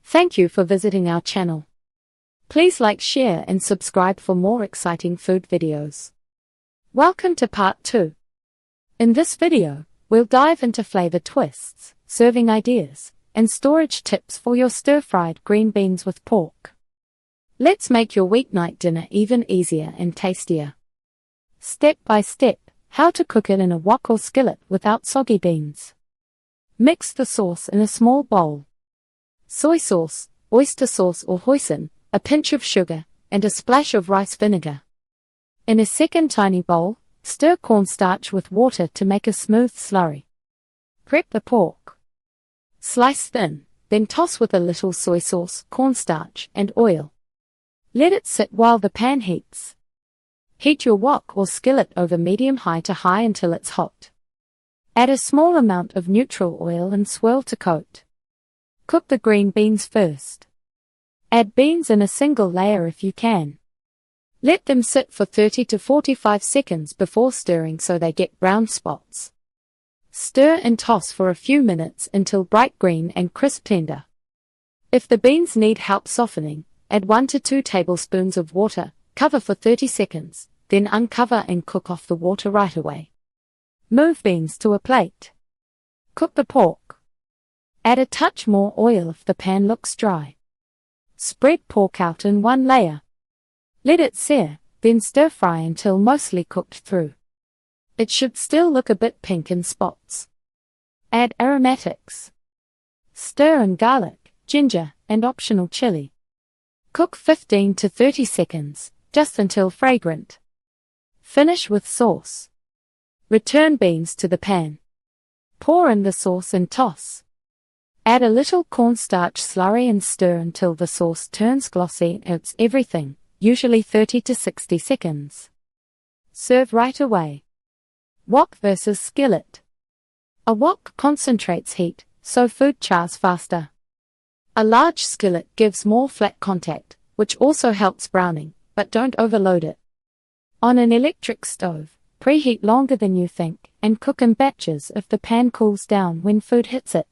Thank you for visiting our channel. Please like, share and subscribe for more exciting food videos. Welcome to part 2. In this video, we'll dive into flavor twists, serving ideas, and storage tips for your stir-fried green beans with pork. Let's make your weeknight dinner even easier and tastier. Step by step, how to cook it in a wok or skillet without soggy beans. Mix the sauce in a small bowl. Soy sauce, oyster sauce or hoisin, a pinch of sugar, and a splash of rice vinegar. In a second tiny bowl, stir cornstarch with water to make a smooth slurry. Prep the pork. Slice thin, then toss with a little soy sauce, cornstarch, and oil. Let it sit while the pan heats. Heat your wok or skillet over medium-high to high until it's hot. Add a small amount of neutral oil and swirl to coat. Cook the green beans first. Add beans in a single layer if you can. Let them sit for 30 to 45 seconds before stirring so they get brown spots. Stir and toss for a few minutes until bright green and crisp tender. If the beans need help softening, add 1 to 2 tablespoons of water, cover for 30 seconds, then uncover and cook off the water right away. Move beans to a plate. Cook the pork. Add a touch more oil if the pan looks dry. Spread pork out in one layer. Let it sear, then stir-fry until mostly cooked through. It should still look a bit pink in spots. Add aromatics. Stir in garlic, ginger, and optional chili. Cook 15 to 30 seconds, just until fragrant. Finish with sauce. Return beans to the pan. Pour in the sauce and toss. Add a little cornstarch slurry and stir until the sauce turns glossy and it's everything, usually 30 to 60 seconds. Serve right away. Wok versus skillet. A wok concentrates heat, so food chars faster. A large skillet gives more flat contact, which also helps browning, but don't overload it. On an electric stove, preheat longer than you think, and cook in batches if the pan cools down when food hits it.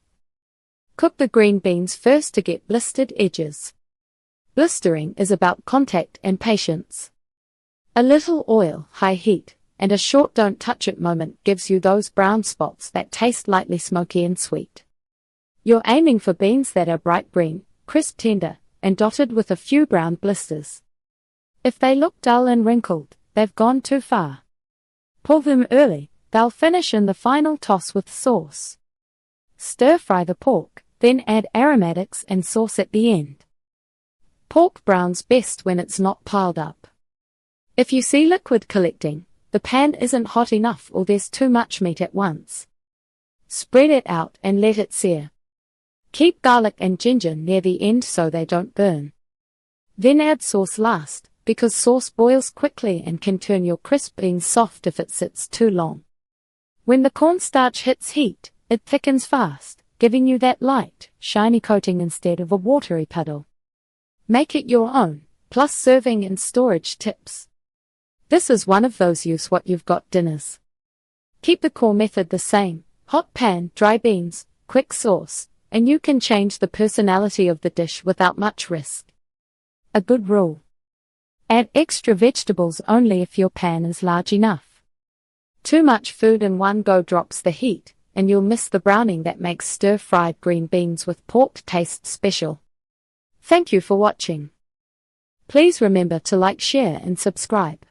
Cook the green beans first to get blistered edges. Blistering is about contact and patience. A little oil, high heat, and a short don't touch it moment gives you those brown spots that taste lightly smoky and sweet. You're aiming for beans that are bright green, crisp tender, and dotted with a few brown blisters. If they look dull and wrinkled, they've gone too far. Pull them early, they'll finish in the final toss with sauce. Stir-fry the pork, then add aromatics and sauce at the end. Pork browns best when it's not piled up. If you see liquid collecting, the pan isn't hot enough or there's too much meat at once. Spread it out and let it sear. Keep garlic and ginger near the end so they don't burn. Then add sauce last, because sauce boils quickly and can turn your crisp beans soft if it sits too long. When the cornstarch hits heat, it thickens fast, giving you that light, shiny coating instead of a watery puddle. Make it your own, plus serving and storage tips. This is one of those use what you've got dinners. Keep the core method the same, hot pan, dry beans, quick sauce, and you can change the personality of the dish without much risk. A good rule. Add extra vegetables only if your pan is large enough. Too much food in one go drops the heat, and you'll miss the browning that makes stir-fried green beans with pork taste special. Thank you for watching. Please remember to like, share and subscribe.